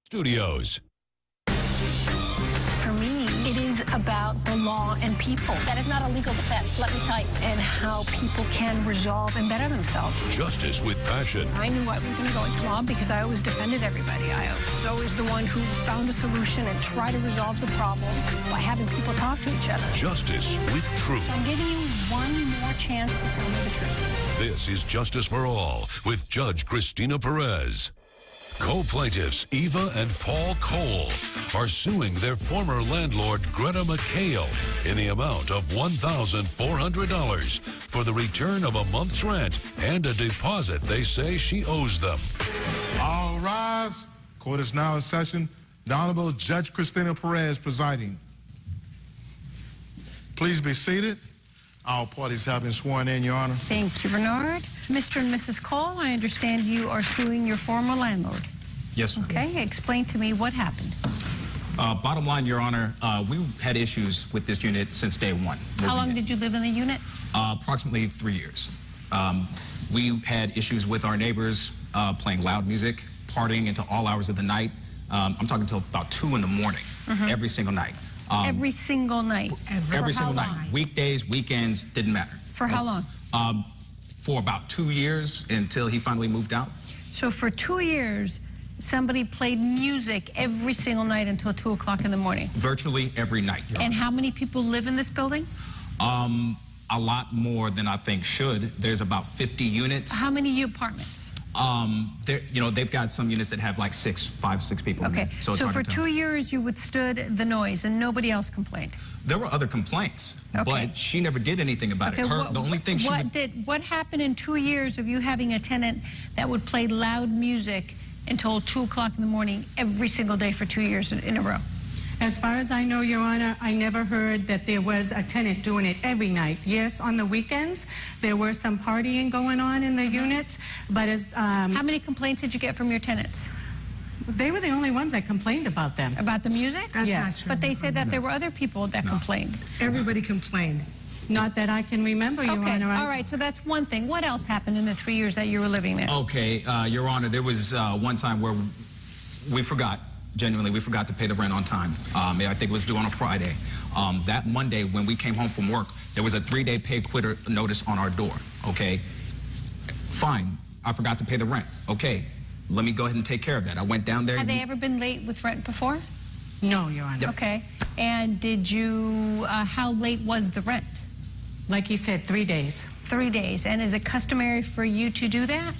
Studios. For me, it is about the law and people. That is not a legal defense, let me tell you, and how people can resolve and better themselves. Justice with passion. I knew I was going to go into law because I always defended everybody. I was always the one who found a solution and tried to resolve the problem by having people talk to each other. Justice with truth. So I'm giving you one more chance to tell me the truth. This is Justice for All with Judge Christina Perez. Co-plaintiffs Eva and Paul Cole are suing their former landlord Greta McHale in the amount of $1,400 for the return of a month's rent and a deposit they say she owes them. All rise. Court is now in session. The Honorable Judge Christina Perez presiding. Please be seated. All parties have been sworn in, Your Honor. Thank you, Bernard. Mr. and Mrs. Cole, I understand you are suing your former landlord. Yes. Okay, Yes. Explain to me what happened. Bottom line, Your Honor, we had issues with this unit since day one. How long did you live in the unit? Approximately 3 years. We had issues with our neighbors playing loud music, partying into all hours of the night. I'm talking until about 2 in the morning, every single night. Every single night? Every single night. Weekdays, weekends, didn't matter. For how long? For about 2 years until he finally moved out. So for 2 years, somebody played music every single night until 2 o'clock in the morning? Virtually every night, Your And Honor. how many people live in this building? A lot more than I think should. There's about 50 units. How many apartments? They've got some units that have like 5, 6 people in Okay, there. So, it's so hard for to tell. 2 years you withstood the noise and nobody else complained? There were other complaints, Okay. but she never did anything about it. The only thing she what happened in 2 years of you having a tenant that would play loud music until 2 o'clock in the morning every single day for 2 years in a row? As far as I know, Your Honor, I never heard that there was a tenant doing it every night. Yes, on the weekends, there were some partying going on in the units, but as... How many complaints did you get from your tenants? They were the only ones that complained about them. About the music? That's Yes. not true. But they said that there were other people that complained. Everybody complained. Not that I can remember, Your Okay, Honor. all right, so that's one thing. What else happened in the 3 years that you were living there? Okay, Your Honor, there was one time where we forgot. Genuinely, we forgot to pay the rent on time. I think it was due on a Friday. That Monday, when we came home from work, there was a 3-day pay quitter notice on our door, okay? Fine, I forgot to pay the rent. Okay, let me go ahead and take care of that. I went down there. Had they ever been late with rent before? No, Your Honor. Okay, and did you, how late was the rent? Like you said, 3 days. 3 days, and is it customary for you to do that?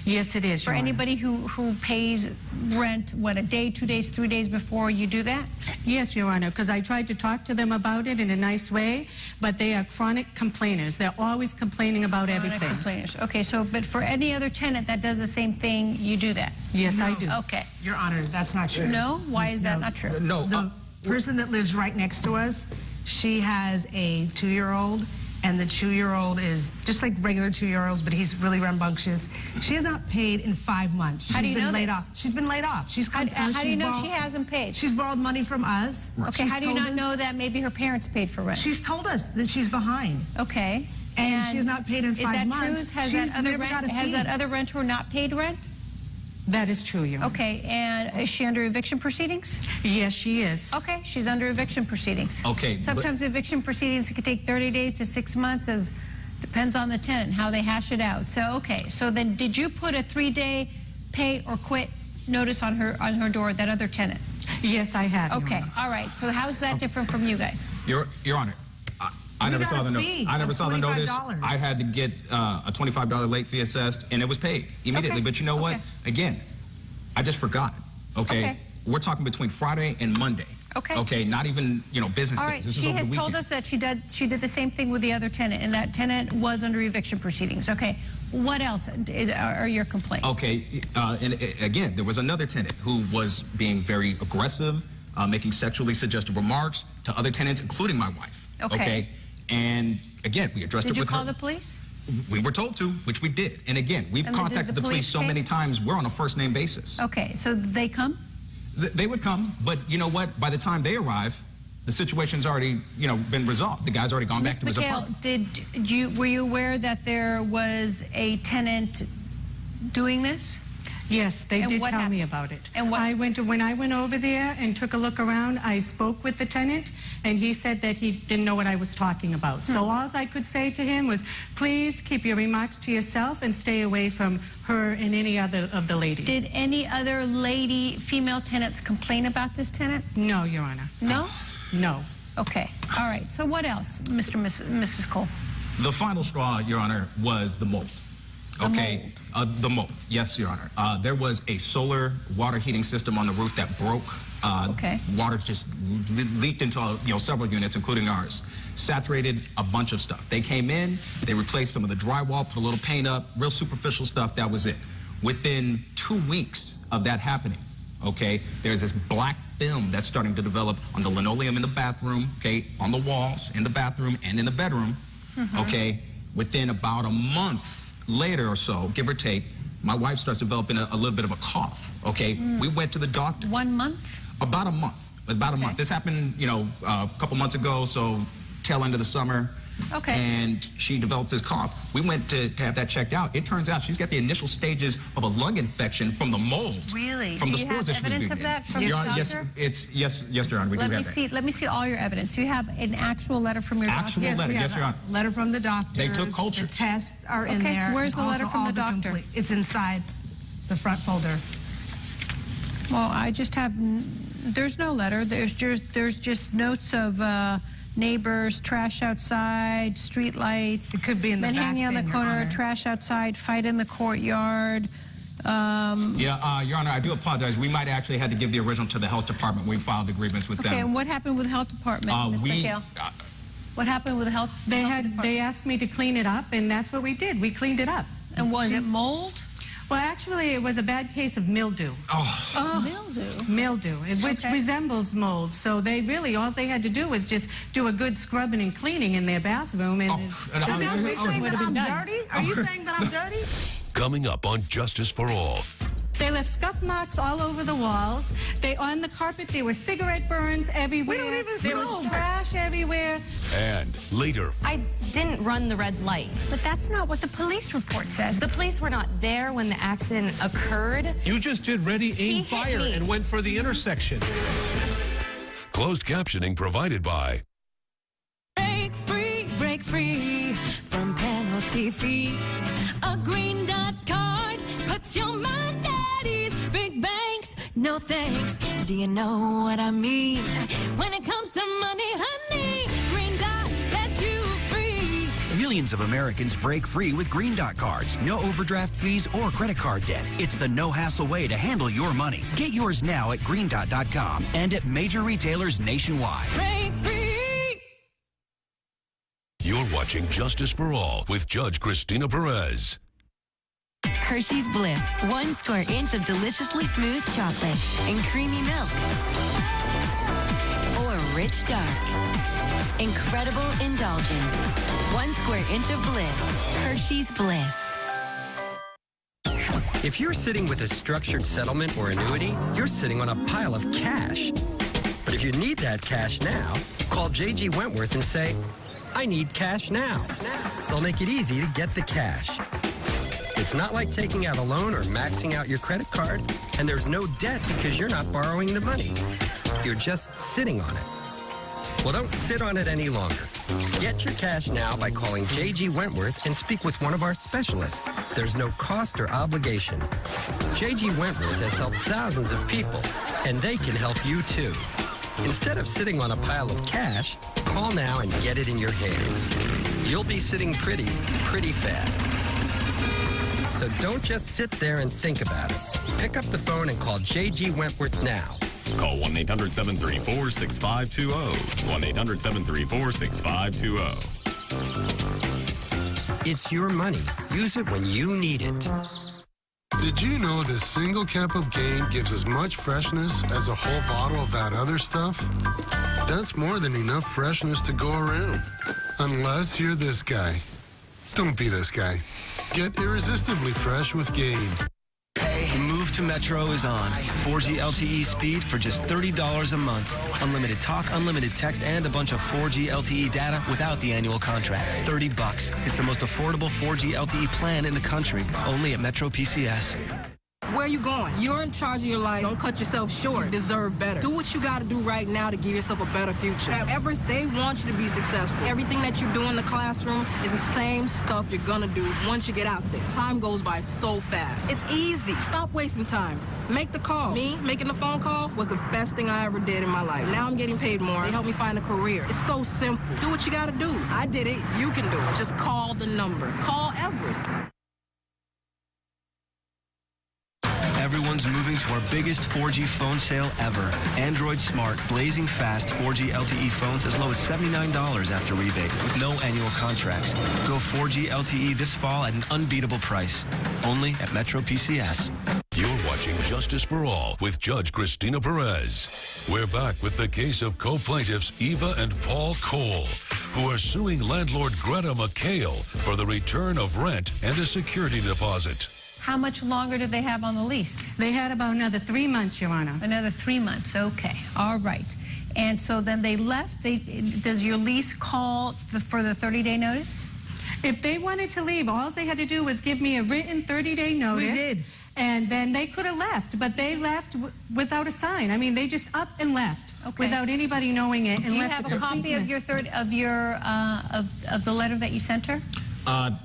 Yes, it is, For Your Honor. anybody who pays rent, what, a day, 2 days, 3 days before you do that? Yes, Your Honor, because I tried to talk to them about it in a nice way, but they are chronic complainers. They're always complaining about everything. Complainers. Okay, so, but for any other tenant that does the same thing, you do that? Yes, I do. Okay. Your Honor, that's not true. No? Why is that not true? No, The person that lives right next to us, she has a 2-year-old, and the 2-year-old is just like regular 2-year-olds, but he's really rambunctious. She has not paid in 5 months. How do you been know laid this? off. She's been laid off. She's come to us. How do you she's know borrowed- she hasn't paid? She's borrowed money from us. Okay, She's how do you told not us- know that maybe her parents paid for rent? She's told us that she's behind. Okay. And she has not paid in 5 Is that months. true? Has She's that other never got a has fee. that other renter not paid rent? That is true, Your Honor. Okay, and is she under eviction proceedings? Yes, she is. Okay, she's under eviction proceedings. Okay, but- Sometimes eviction proceedings can take 30 days to 6 months, as depends on the tenant, how they hash it out. So, okay, so then did you put a 3-day pay or quit notice on her door, that other tenant? Yes, I have, Your Okay, Honor. all right, so how's that different from you guys? Your Honor, I never got saw a the notice. fee I never of saw the notice. $25. I had to get a $25 late fee assessed, and it was paid immediately. Okay, But you know what? okay. Again, I just forgot, okay? Okay. We're talking between Friday and Monday. Okay. Okay, not even, business All days. right, This is she over has the told weekend. us that she did the same thing with the other tenant, and that tenant was under eviction proceedings. Okay, what else are your complaints? Okay, again, there was another tenant who was being very aggressive, making sexually suggestive remarks to other tenants, including my wife. Okay. And again, we addressed Did it you with call her. the police? We were told to, which we did. And again, we've And did contacted the the police police so pay? many times, we're on a first-name basis. Okay, so they come? They would come, but you know what? By the time they arrive, the situation's already, been resolved. The guy's already gone back to his apartment. Were you aware that there was a tenant doing this? Yes, they And did what tell me happened? about it. And what- When I went over there and took a look around, I spoke with the tenant, and he said that he didn't know what I was talking about. So all I could say to him was, please keep your remarks to yourself and stay away from her and any other of the ladies. Did any other female tenants complain about this tenant? No, Your Honor. No? No. Okay. All right. So what else, Mrs. Cole? The final straw, Your Honor, was the mold. Okay, the mold. Yes, Your Honor. There was a solar water heating system on the roof that broke. Okay. Water just leaked into several units, including ours. Saturated a bunch of stuff. They came in, they replaced some of the drywall, put a little paint up, real superficial stuff. That was it. Within 2 weeks of that happening, okay, there's this black film that's starting to develop on the linoleum in the bathroom, okay, on the walls, in the bathroom, and in the bedroom, okay. Within about a month later or so, give or take, my wife starts developing a little bit of a cough, okay? We went to the doctor. 1 month? About a month. About a month. This happened, a couple months ago, so tail end of the summer. Okay. And she developed this cough. We went to have that checked out. It turns out she's got the initial stages of a lung infection from the mold. Really? From the Do you spores have that she was evidence being of that from Your the Honor, doctor? Yes, Your Honor, we do have that. Let me see all your evidence. You have an actual letter from your doctor? Actual letter, we have yes, Your Honor. a letter from the doctor. They took cultures. The tests are in Okay, there. where's and the letter also from all the doctor? It's inside the front folder. Well, I just have, there's no letter. There's just notes of neighbors, trash outside, street lights. It could be in the men back hanging on the bin, Your corner, Honor. trash outside, fight in the courtyard. Your Honor, I do apologize. We might actually had to give the original to the health department. We filed agreements with Okay, them. and what happened with the health department, Ms. McHale? What happened with the health department? They asked me to clean it up, and that's what we did. We cleaned it up. And was it mold? Well, actually, it was a bad case of mildew. Mildew. Mildew, which resembles mold. So they really, all they had to do was just do a good scrubbing and cleaning in their bathroom. And Are you saying that I'm dirty? Are you saying that I'm dirty? Coming up on Justice for All. they left scuff marks all over the walls. On the carpet, there were cigarette burns everywhere. We don't even There was smoke. trash everywhere. And later, I didn't run the red light. But that's not what the police report says. The police were not there when the accident occurred. You just did ready, aim, hit fire, me. and went for the intersection. closed captioning provided by Break free from penalty fees. A green dot card puts your mind at ease. Big banks, no thanks. Do you know what I mean? When it comes to money, honey, Green Dot sets you free. Millions of Americans break free with Green Dot cards. No overdraft fees or credit card debt. It's the no-hassle way to handle your money. Get yours now at greendot.com and at major retailers nationwide. Break free. You're watching Justice for All with Judge Christina Perez. Hershey's Bliss, 1 square inch of deliciously smooth chocolate and creamy milk. Or rich dark. Incredible indulgence. 1 square inch of bliss. Hershey's Bliss. If you're sitting with a structured settlement or annuity, you're sitting on a pile of cash. But if you need that cash now, call J.G. Wentworth and say, I need cash now. They'll make it easy to get the cash. It's not like taking out a loan or maxing out your credit card, and there's no debt because you're not borrowing the money. You're just sitting on it. Well, don't sit on it any longer. Get your cash now by calling J.G. Wentworth and speak with one of our specialists. There's no cost or obligation. J.G. Wentworth has helped thousands of people, and they can help you too. Instead of sitting on a pile of cash, call now and get it in your hands. You'll be sitting pretty fast. So don't just sit there and think about it. Pick up the phone and call J.G. Wentworth now. Call 1-800-734-6520. 1-800-734-6520. It's your money. Use it when you need it. Did you know this single cup of Gain gives as much freshness as a whole bottle of that other stuff? That's more than enough freshness to go around. Unless you're this guy. Don't be this guy. Get irresistibly fresh with Gain. The move to Metro is on. 4G LTE speed for just $30 a month. Unlimited talk, unlimited text, and a bunch of 4G LTE data without the annual contract. $30. It's the most affordable 4G LTE plan in the country. Only at Metro PCS. Where are you going? You're in charge of your life. Don't cut yourself short. You deserve better. Do what you got to do right now to give yourself a better future. However, they want you to be successful. Everything that you do in the classroom is the same stuff you're going to do once you get out there. Time goes by so fast. It's easy. Stop wasting time. Make the call. Me, making the phone call was the best thing I ever did in my life. Now I'm getting paid more. They helped me find a career. It's so simple. Do what you got to do. I did it. You can do it. Just call the number. Call Everest. Everyone's moving to our biggest 4G phone sale ever. Android Smart, blazing fast 4G LTE phones as low as $79 after rebate with no annual contracts. Go 4G LTE this fall at an unbeatable price. Only at Metro PCS. You're watching Justice for All with Judge Christina Perez. We're back with the case of co-plaintiffs Eva and Paul Cole, who are suing landlord Greta McHale for the return of rent and a security deposit. How much longer do they have on the lease? They had about another 3 months, Your Honor. Another 3 months, okay. All right. And so then they left. Does your lease call for the 30-day notice? If they wanted to leave, all they had to do was give me a written 30-day notice. We did. And then they could have left, but they left without a sign. I mean, they just up and left without anybody knowing it. And do you left have a copy of your of the letter that you sent her?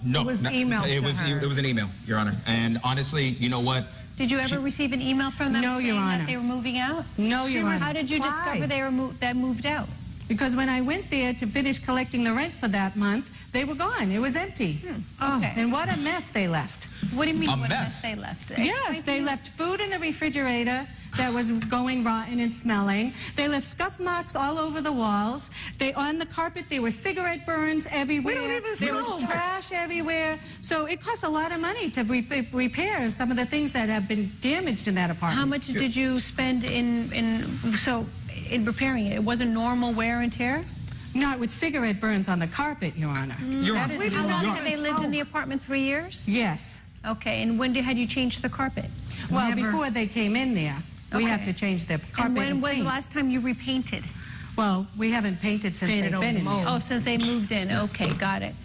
No. It was emailed it to was her. It was an email, Your Honor. And honestly, you know what? Did you ever receive an email from them No, saying Your Honor. that they were moving out? No, Your Honor. How did you discover they were moved out? Because when I went there to finish collecting the rent for that month, they were gone. It was empty. Okay. And what a mess they left. What do you mean A what mess? they left? Yes, they left food in the refrigerator that was going rotten and smelling. They left scuff marks all over the walls. On the carpet, there were cigarette burns everywhere. We don't even There was smoke. trash everywhere. So it costs a lot of money to repair some of the things that have been damaged in that apartment. How much did you spend in repairing it? It wasn't normal wear and tear? Not with cigarette burns on the carpet, Your Honor. That is How long normal. have they lived in the apartment? 3 years? Yes. Okay, and when had you changed the carpet? Well, before they came in there, we Okay. have to change the carpet. And when was the paint. last time you repainted? Well, we haven't painted since they've been in there. Oh, since they moved in. Okay, got it.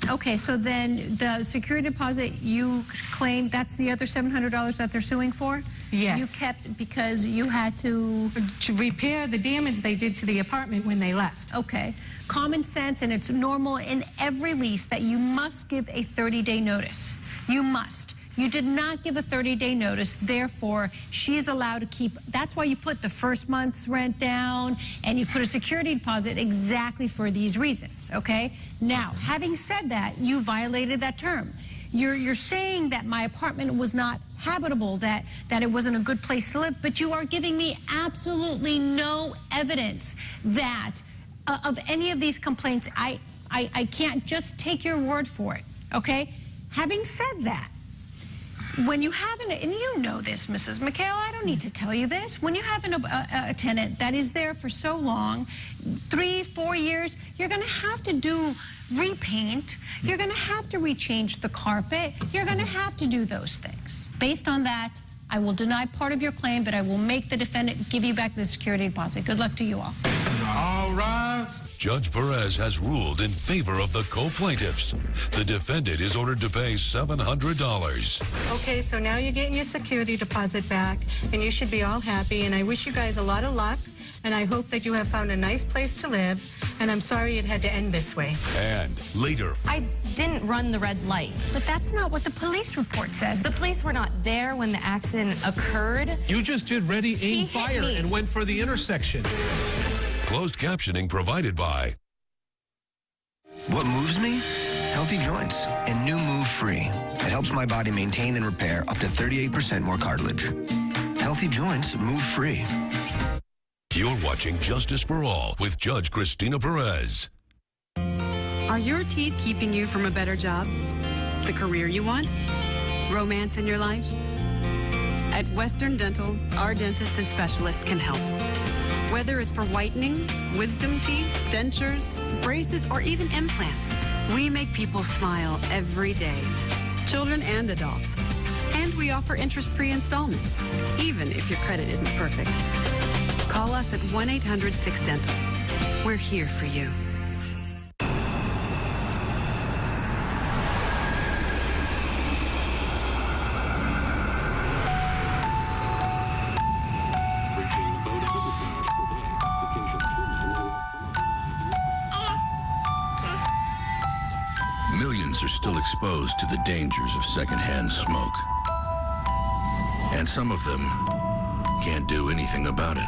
Okay, so then the security deposit you claimed, that's the other $700 that they're suing for? Yes. You kept because you had to repair the damage they did to the apartment when they left. Okay. Common sense, and it's normal in every lease that you must give a 30-day notice. You must. You did not give a 30-day notice, therefore, she's allowed to keep, that's why you put the first month's rent down and you put a security deposit exactly for these reasons, okay? Now, having said that, you violated that term. You're saying that my apartment was not habitable, that it wasn't a good place to live, but you are giving me absolutely no evidence that of any of these complaints. I can't just take your word for it, okay? Having said that, when you have and you know this, Mrs. McHale, I don't need to tell you this. When you have a tenant that is there for so long, 3, 4 years, you're going to have to do repaint. You're going to have to rechange the carpet. You're going to have to do those things. Based on that, I will deny part of your claim, but I will make the defendant give you back the security deposit. Good luck to you all. All rise. Judge Perez has ruled in favor of the co-plaintiffs. The defendant is ordered to pay $700. Okay, so now you're getting your security deposit back, and you should be all happy, and I wish you guys a lot of luck, and I hope that you have found a nice place to live, and I'm sorry it had to end this way. And later, I didn't run the red light. But that's not what the police report says. The police were not there when the accident occurred. You just did ready, He aim, hit fire, me. and went for the intersection. closed captioning provided by What moves me? Healthy joints and new Move Free. It helps my body maintain and repair up to 38% more cartilage. Healthy joints, Move Free. You're watching Justice for All with Judge Christina Perez. Are your teeth keeping you from a better job? The career you want? Romance in your life? At Western Dental, our dentists and specialists can help. Whether it's for whitening, wisdom teeth, dentures, braces, or even implants, we make people smile every day, children and adults. And we offer interest-free installments, even if your credit isn't perfect. Call us at 1-800-6-DENTAL. We're here for you. millions are still exposed to the dangers of secondhand smoke. And some of them can't do anything about it.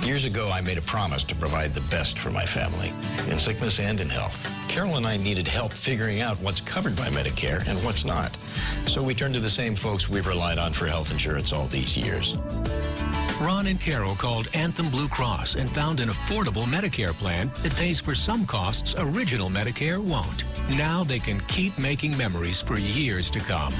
Years ago, I made a promise to provide the best for my family, in sickness and in health. Carol and I needed help figuring out what's covered by Medicare and what's not. So we turned to the same folks we've relied on for health insurance all these years. Ron and Carol called Anthem Blue Cross and found an affordable Medicare plan that pays for some costs original Medicare won't. Now they can keep making memories for years to come.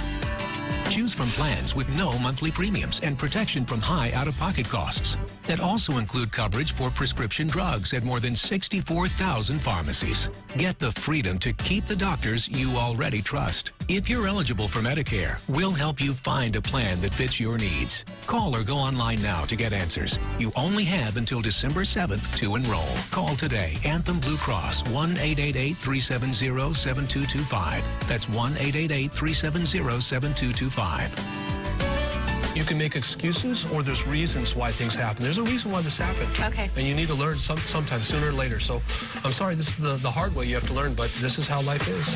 Choose from plans with no monthly premiums and protection from high out-of-pocket costs that also include coverage for prescription drugs at more than 64,000 pharmacies. Get the freedom to keep the doctors you already trust. If you're eligible for Medicare, we'll help you find a plan that fits your needs. Call or go online now to get answers. You only have until December 7th to enroll. Call today. Anthem Blue Cross, 1-888-370-7225. That's 1-888-370-7225. You can make excuses, or there's reasons why things happen. There's a reason why this happened. Okay. And you need to learn sometime, sooner or later. So I'm sorry, this is the hard way you have to learn, but this is how life is.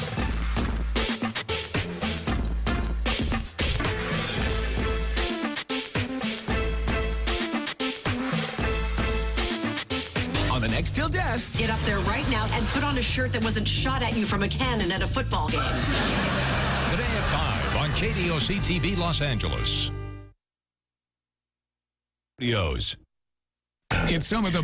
On the next Till Death, Get up there right now and put on a shirt that wasn't shot at you from a cannon at a football game. Today at 5 on KDOC TV Los Angeles. It's some of the